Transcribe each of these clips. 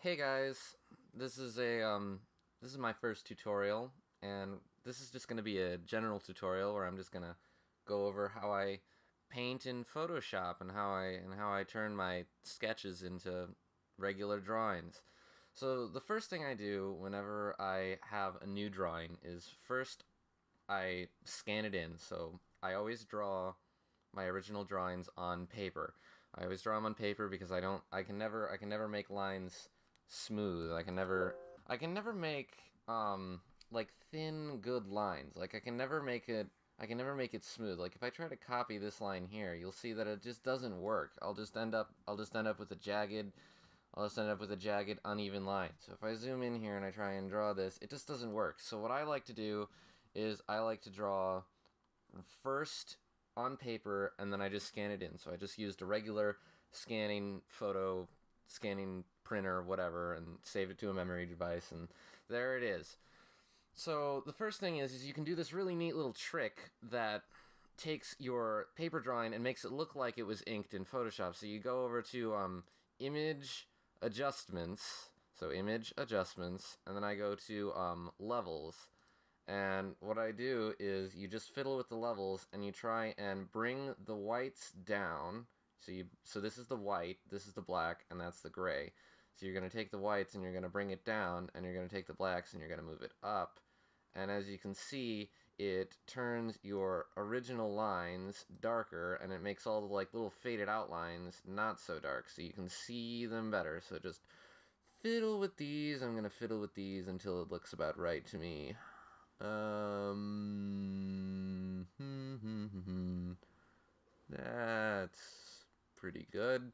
Hey guys, this is my first tutorial, and this is just going to be a general tutorial where I'm just going to go over how I paint in Photoshop and how I turn my sketches into regular drawings. So the first thing I do whenever I have a new drawing is first I scan it in. So I always draw my original drawings on paper. I always draw them on paper because I can never make lines smooth. I can never make like thin good lines. Like I can never make it smooth. Like if I try to copy this line here, you'll see that it just doesn't work. I'll just end up with a jagged uneven line. So if I zoom in here and I try and draw this, it just doesn't work. So what I like to do is I like to draw first on paper and then I just scan it in. So I just used a regular scanning printer, whatever, and saved it to a memory device, and there it is. So the first thing is you can do this really neat little trick that takes your paper drawing and makes it look like it was inked in Photoshop. So you go over to image adjustments, and then I go to levels. And what I do is you just fiddle with the levels and you try and bring the whites down. So this is the white, this is the black, and that's the gray. So you're going to take the whites and you're going to bring it down, and you're going to take the blacks and you're going to move it up. And as you can see, it turns your original lines darker, and it makes all the like little faded outlines not so dark, so you can see them better. So just fiddle with these. I'm going to fiddle with these until it looks about right to me. That's pretty good.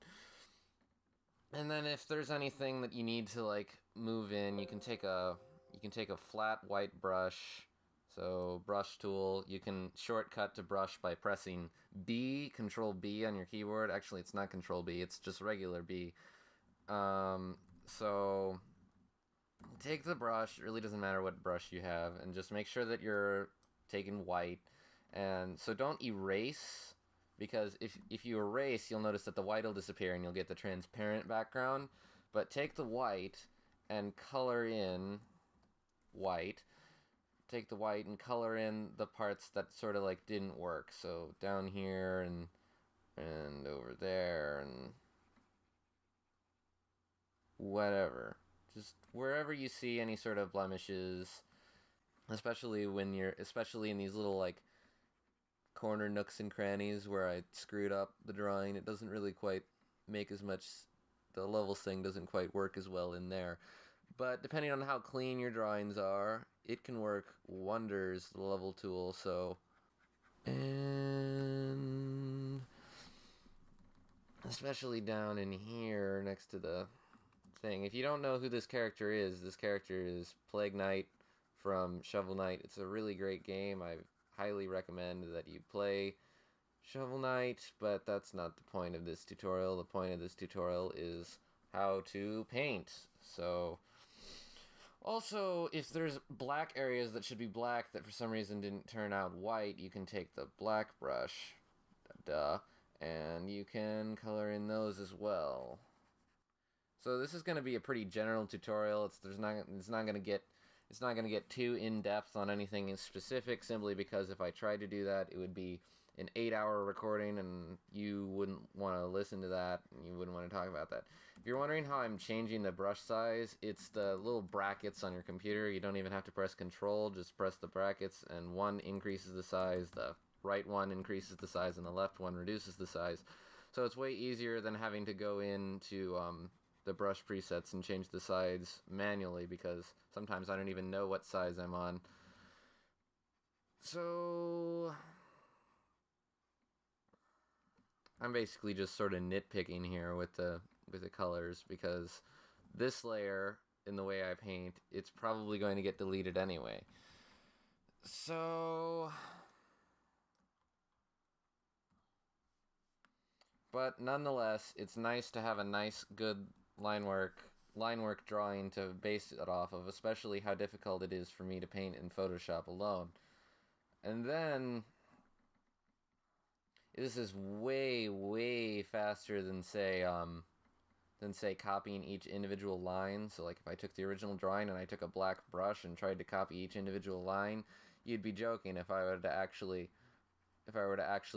And then if there's anything that you need to like move in, you can take a flat white brush. So brush tool, you can shortcut to brush by pressing Control B on your keyboard. Actually, it's not Control B, it's just regular B. So take the brush, it really doesn't matter what brush you have, and just make sure that you're taking white. And so don't erase, because if you erase, you'll notice that the white will disappear and you'll get the transparent background. But take the white and color in white. Take the white and color in the parts that sort of like didn't work. So down here and over there and whatever. Just wherever you see any sort of blemishes, especially in these little like corner nooks and crannies where I screwed up the drawing, it doesn't really quite make as much, the levels thing doesn't quite work as well in there. But depending on how clean your drawings are, it can work wonders, the level tool. So, and especially down in here next to the thing. If you don't know who this character is Plague Knight from Shovel Knight. It's a really great game. I highly recommend that you play Shovel Knight, but that's not the point of this tutorial. The point of this tutorial is how to paint. So, also, if there's black areas that should be black that for some reason didn't turn out white, you can take the black brush, and you can color in those as well. So this is going to be a pretty general tutorial. It's not going to get too in depth on anything in specific. Simply because if I tried to do that, it would be an 8-hour recording, and you wouldn't want to listen to that, and you wouldn't want to talk about that. If you're wondering how I'm changing the brush size, it's the little brackets on your computer. You don't even have to press Control; just press the brackets, and one increases the size. The right one increases the size, and the left one reduces the size. So it's way easier than having to go into the brush presets and change the size manually, because sometimes I don't even know what size I'm on. So I'm basically just sort of nitpicking here with the colors, because this layer, in the way I paint, it's probably going to get deleted anyway. So, but nonetheless, it's nice to have a nice, good line work drawing to base it off of, especially how difficult it is for me to paint in Photoshop alone. And then this is way faster than say than, say, copying each individual line. So, like, if I took the original drawing and I took a black brush and tried to copy each individual line, you'd be joking if I were to actually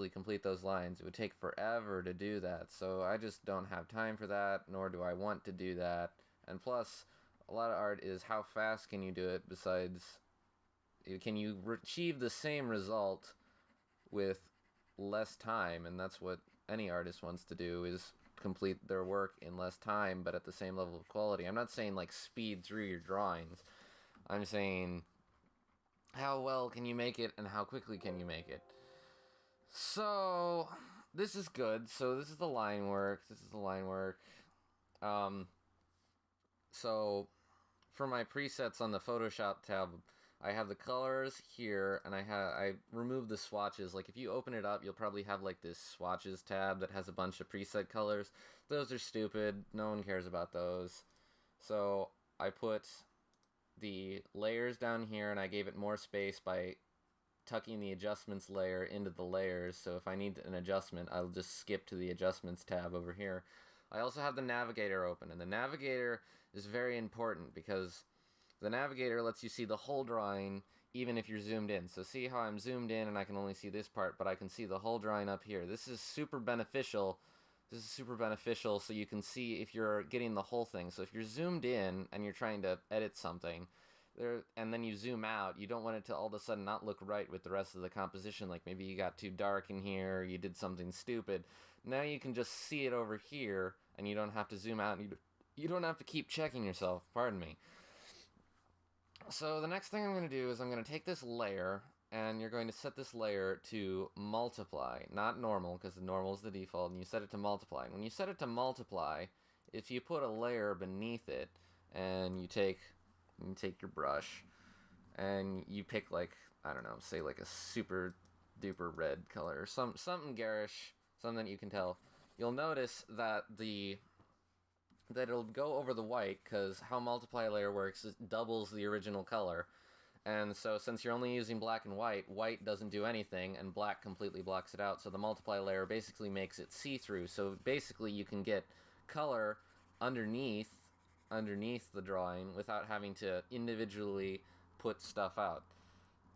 complete those lines. It would take forever to do that. So I just don't have time for that, nor do I want to do that. And plus, a lot of art is how fast can you do it, besides, can you achieve the same result with less time? And that's what any artist wants to do, is complete their work in less time, but at the same level of quality. I'm not saying, like, speed through your drawings. I'm saying, how well can you make it, and how quickly can you make it? So, this is good. So, this is the line work. So, for my presets on the Photoshop tab, I have the colors here, and I removed the swatches. Like, if you open it up, you'll probably have, like, this swatches tab that has a bunch of preset colors. Those are stupid. No one cares about those. So, I put the layers down here, and I gave it more space by tucking the adjustments layer into the layers. So if I need an adjustment, I'll just skip to the adjustments tab over here. I also have the Navigator open, and the Navigator is very important because the Navigator lets you see the whole drawing even if you're zoomed in. So see how I'm zoomed in and I can only see this part, but I can see the whole drawing up here. This is super beneficial. So you can see if you're getting the whole thing. So if you're zoomed in and you're trying to edit something, and then you zoom out, you don't want it to all of a sudden not look right with the rest of the composition. Like maybe you got too dark in here, or you did something stupid. Now you can just see it over here, and you don't have to zoom out, and you don't have to keep checking yourself. Pardon me. So the next thing I'm going to do is I'm going to take this layer, and you're going to set this layer to multiply, not normal, because the normal is the default, and you set it to multiply. And when you set it to multiply, if you put a layer beneath it, and you take your brush, and you pick, like, I don't know, say like a super duper red color, or something garish, something that you can tell, you'll notice that it'll go over the white, because how multiply layer works is it doubles the original color. And so since you're only using black and white doesn't do anything, and black completely blocks it out, so the multiply layer basically makes it see-through. So basically you can get color underneath the drawing without having to individually put stuff out,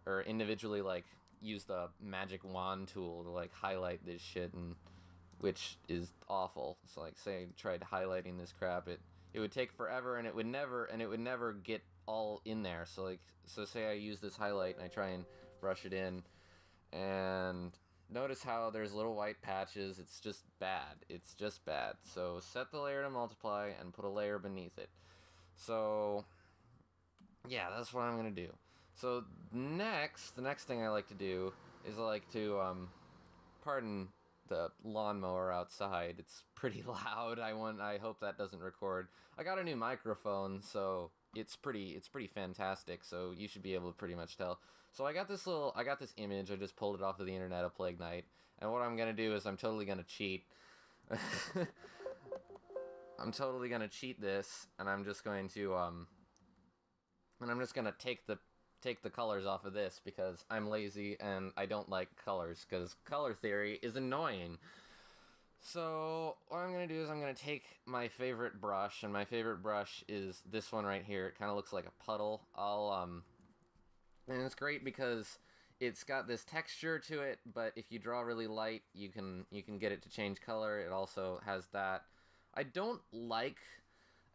or individually, like, use the magic wand tool to, like, highlight this shit, and which is awful. So, like, say I tried highlighting this crap, it would take forever, and it would never get all in there. So say I use this highlight and I try and brush it in, and notice how there's little white patches. It's just bad. So set the layer to multiply and put a layer beneath it. So yeah, that's what I'm gonna do. So the next thing I like to do is I like to pardon the lawnmower outside. It's pretty loud. I hope that doesn't record. I got a new microphone, so it's pretty fantastic. So you should be able to pretty much tell. So I got this image. I just pulled it off of the internet of Plague Night, and what I'm gonna do is I'm totally gonna cheat. I'm totally gonna cheat this, and I'm just going to take the colors off of this because I'm lazy and I don't like colors, because color theory is annoying. So what I'm going to do is I'm going to take my favorite brush, and my favorite brush is this one right here. It kind of looks like a puddle. And it's great because it's got this texture to it, but if you draw really light, you can get it to change color. It also has that. I don't like...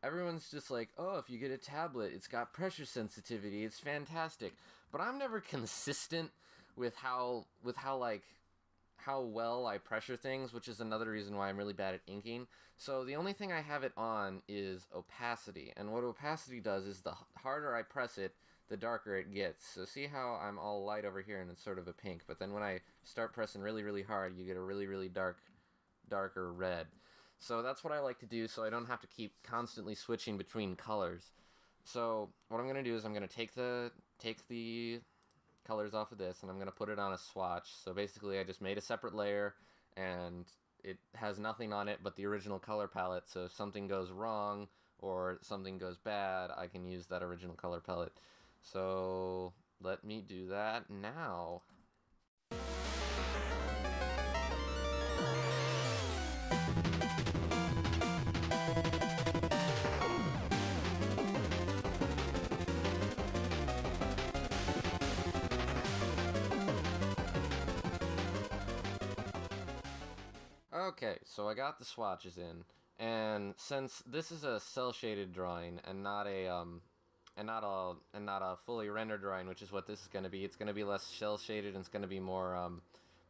Everyone's just like, oh, if you get a tablet, it's got pressure sensitivity, it's fantastic. But I'm never consistent with how well I pressure things, which is another reason why I'm really bad at inking. So the only thing I have it on is opacity. And what opacity does is the harder I press it, the darker it gets. So see how I'm all light over here and it's sort of a pink. But then when I start pressing really, really hard, you get a really, really darker red. So that's what I like to do, so I don't have to keep constantly switching between colors. So what I'm going to do is I'm going to take the colors off of this, and I'm going to put it on a swatch. So basically I just made a separate layer, and it has nothing on it but the original color palette. So if something goes wrong or something goes bad, I can use that original color palette. So let me do that now. Okay, so I got the swatches in, and since this is a cell shaded drawing and not a fully rendered drawing, which is what this is going to be, it's going to be less cell shaded and it's going to be more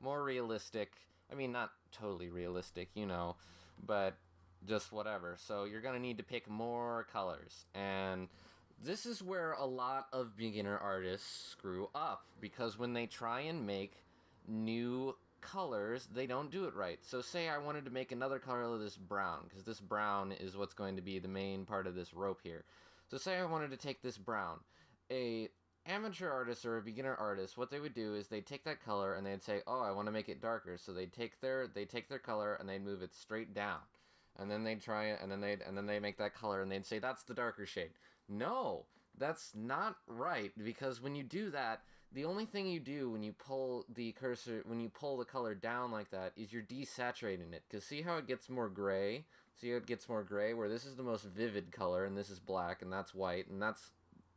realistic. I mean, not totally realistic, you know, but just whatever. So you're going to need to pick more colors, and this is where a lot of beginner artists screw up, because when they try and make new colors, they don't do it right. So say I wanted to make another color of this brown, because this brown is what's going to be the main part of this rope here. So say I wanted to take this brown. A amateur artist or a beginner artist, what they would do is they'd take that color and they'd say, oh, I want to make it darker. So they'd take their color and they'd move it straight down. And then they'd try it, and then they make that color and they'd say that's the darker shade. No, that's not right, because when you do that, the only thing you do when you pull the color down like that is you're desaturating it. Because see how it gets more gray? See how it gets more gray? Where this is the most vivid color, and this is black, and that's white, and that's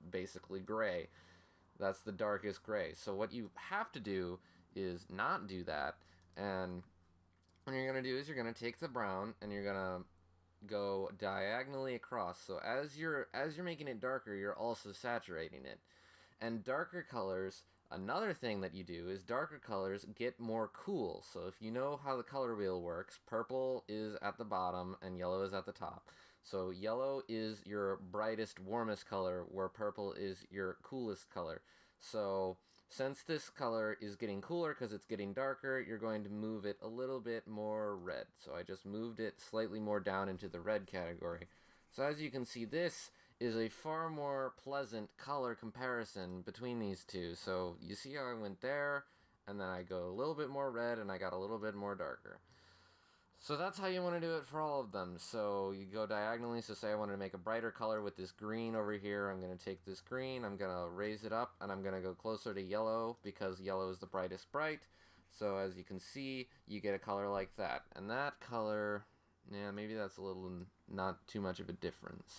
basically gray. That's the darkest gray. So what you have to do is not do that, and what you're going to do is you're going to take the brown, and you're going to go diagonally across. So as you're making it darker, you're also saturating it. And darker colors, another thing that you do is darker colors get more cool. So if you know how the color wheel works, purple is at the bottom and yellow is at the top. So yellow is your brightest, warmest color, where purple is your coolest color. So since this color is getting cooler because it's getting darker, you're going to move it a little bit more red. So I just moved it slightly more down into the red category. So as you can see, this is a far more pleasant color comparison between these two. So you see how I went there, and then I go a little bit more red, and I got a little bit more darker. So that's how you want to do it for all of them. So you go diagonally. So say I wanted to make a brighter color with this green over here. I'm going to take this green, I'm going to raise it up, and I'm going to go closer to yellow, because yellow is the brightest bright. So as you can see, you get a color like that. And that color, yeah, maybe that's a little not too much of a difference.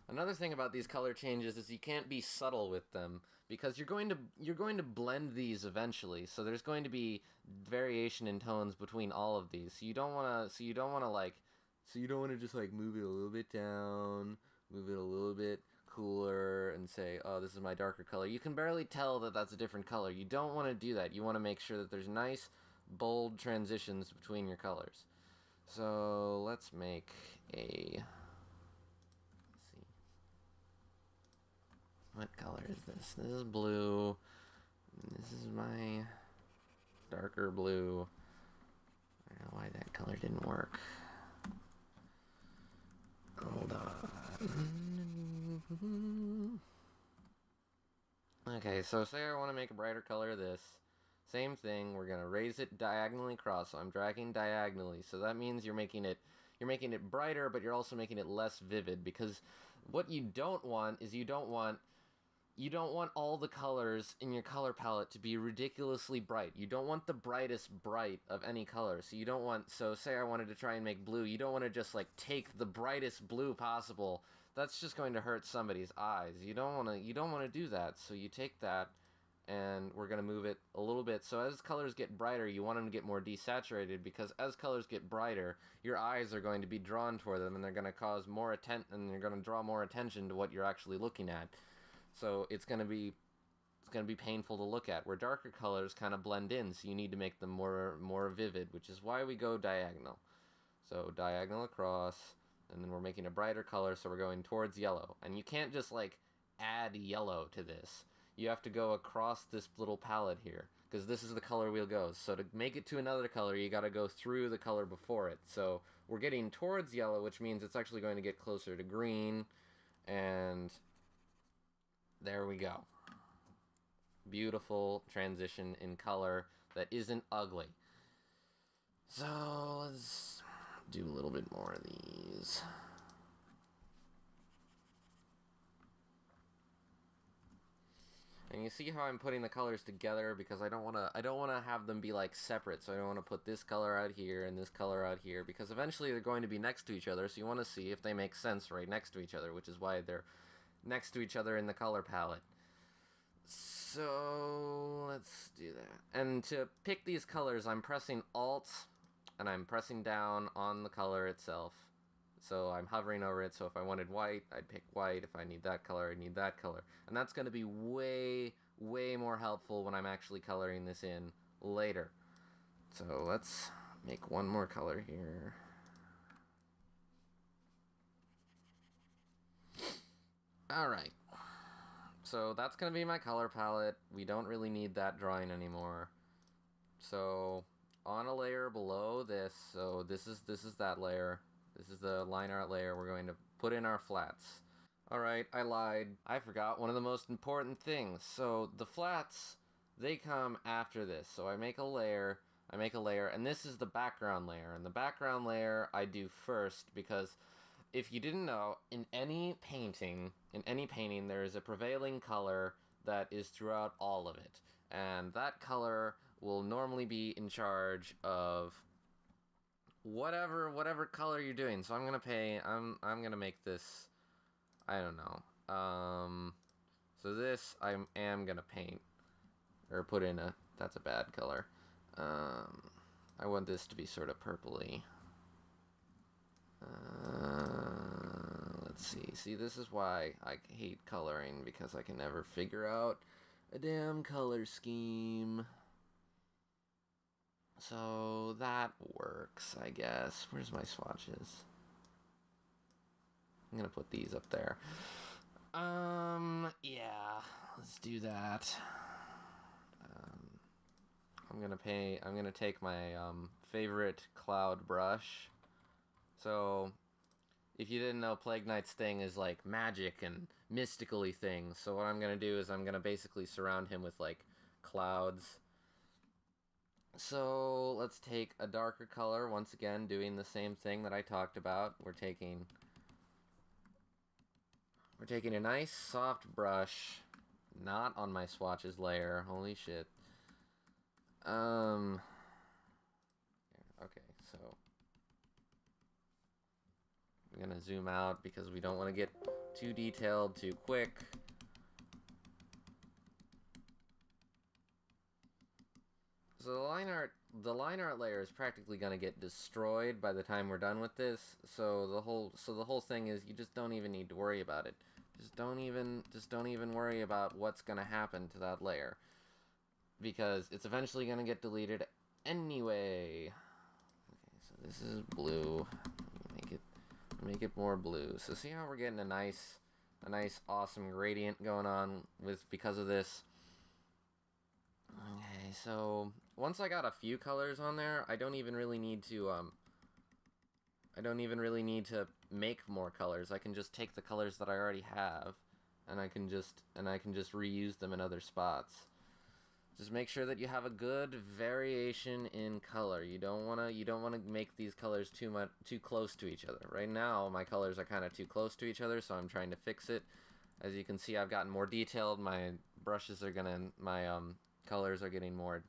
Another thing about these color changes is you can't be subtle with them, because you're going to blend these eventually. So there's going to be variation in tones between all of these. So you don't want to just like move it a little bit down, move it a little bit cooler, and say, oh, this is my darker color. You can barely tell that that's a different color. You don't want to do that. You want to make sure that there's nice, bold transitions between your colors. So let's make a... What color is this? This is blue. This is my darker blue. I don't know why that color didn't work. Hold on. Okay, so say I want to make a brighter color of this. Same thing, we're going to raise it diagonally across. So I'm dragging diagonally. So that means you're making it brighter, but you're also making it less vivid, because what you don't want is you don't want all the colors in your color palette to be ridiculously bright. You don't want the brightest bright of any color. So say I wanted to try and make blue, you don't want to just like take the brightest blue possible. That's just going to hurt somebody's eyes. You don't want to do that. So you take that, and we're going to move it a little bit. So as colors get brighter, you want them to get more desaturated, because as colors get brighter, your eyes are going to be drawn toward them, and they're going to cause more attention, and they're going to draw more attention to what you're actually looking at. So it's going to be painful to look at, where darker colors kind of blend in, so you need to make them more vivid, which is why we go diagonal. So diagonal across, and then we're making a brighter color, so we're going towards yellow. And you can't just like add yellow to this. You have to go across this little palette here, because this is the color wheel goes. So to make it to another color, you got to go through the color before it. So we're getting towards yellow, which means it's actually going to get closer to green, and there we go. Beautiful transition in color that isn't ugly. So let's do a little bit more of these. And you see how I'm putting the colors together, because I don't want to have them be like separate. So I don't want to put this color out here and this color out here, because eventually they're going to be next to each other. So you want to see if they make sense right next to each other, which is why they're next to each other in the color palette. So let's do that. And to pick these colors, I'm pressing Alt and I'm pressing down on the color itself. So I'm hovering over it. So if I wanted white, I'd pick white. If I need that color, I'd need that color. And that's going to be way, way more helpful when I'm actually coloring this in later. So let's make one more color here. Alright. So that's going to be my color palette. We don't really need that drawing anymore. So on a layer below this, so this is that layer. This is the line art layer. We're going to put in our flats. Alright, I lied. I forgot one of the most important things. So the flats, they come after this. So I make a layer, and this is the background layer. And the background layer I do first because if you didn't know, in any painting, there is a prevailing color that is throughout all of it. And that color will normally be in charge of whatever color you're doing. So I'm gonna make this, I don't know. So this I am gonna paint or put in a, that's a bad color. I want this to be sort of purpley. Let's see. See, this is why I hate coloring, because I can never figure out a damn color scheme. So that works, I guess. Where's my swatches? I'm gonna put these up there. Yeah, let's do that. I'm gonna take my favorite cloud brush. So if you didn't know, Plague Knight's thing is like magic and mystical-y things. So what I'm gonna do is I'm gonna basically surround him with like clouds. So let's take a darker color, once again doing the same thing that I talked about. We're taking a nice soft brush, not on my swatches layer, holy shit. Okay, so I'm gonna zoom out because we don't want to get too detailed too quick. So the line art layer is practically gonna get destroyed by the time we're done with this. So the whole thing is you just don't even need to worry about it. Just don't even worry about what's gonna happen to that layer, because it's eventually gonna get deleted anyway. Okay, so this is blue. Make it more blue. So see how we're getting a nice awesome gradient going on because of this. Okay, so once I got a few colors on there, I don't even really need to make more colors. I can just take the colors that I already have, and I can just reuse them in other spots. Just make sure that you have a good variation in color. You don't wanna make these colors too close to each other. Right now, my colors are kind of too close to each other, so I'm trying to fix it. As you can see, I've gotten more detailed. My brushes are colors are getting more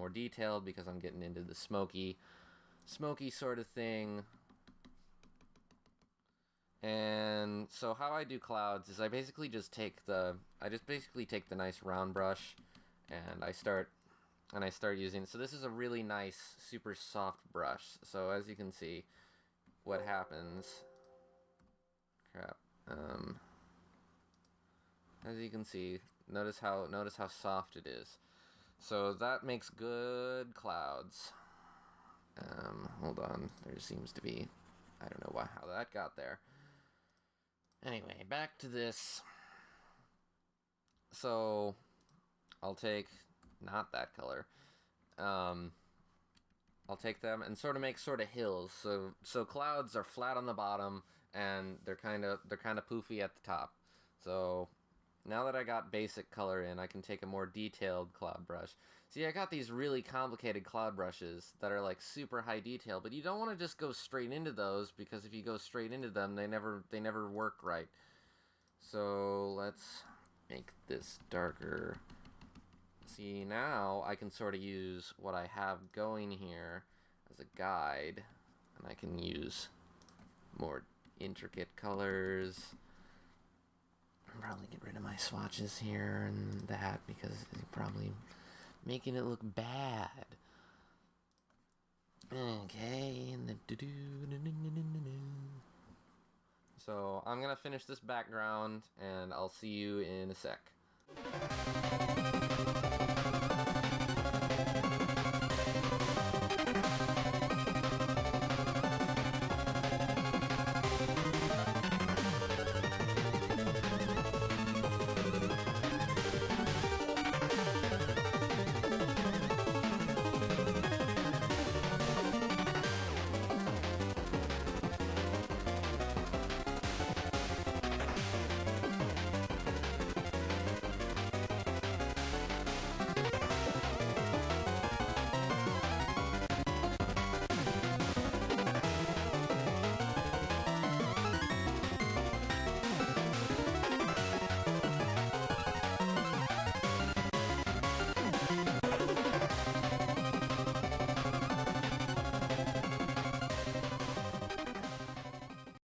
detailed because I'm getting into the smoky sort of thing. And so how I do clouds is I basically just take the nice round brush, and I start using. So this is a really nice, super soft brush. So as you can see, what happens? Crap. As you can see, notice how soft it is. So that makes good clouds. Hold on. There seems to be, I don't know how that got there. Anyway, back to this. So I'll take not that color. I'll take them and make hills. So clouds are flat on the bottom and they're kind of poofy at the top. So now that I got basic color in, I can take a more detailed cloud brush. See, I got these really complicated cloud brushes that are like super high detail, but you don't want to just go straight into those, because if you go straight into them, they never work right. So let's make this darker. See, now I can sort of use what I have going here as a guide, and I can use more intricate colors. probably get rid of my swatches here and that because it's probably making it look bad. Okay, and then so I'm gonna finish this background and I'll see you in a sec.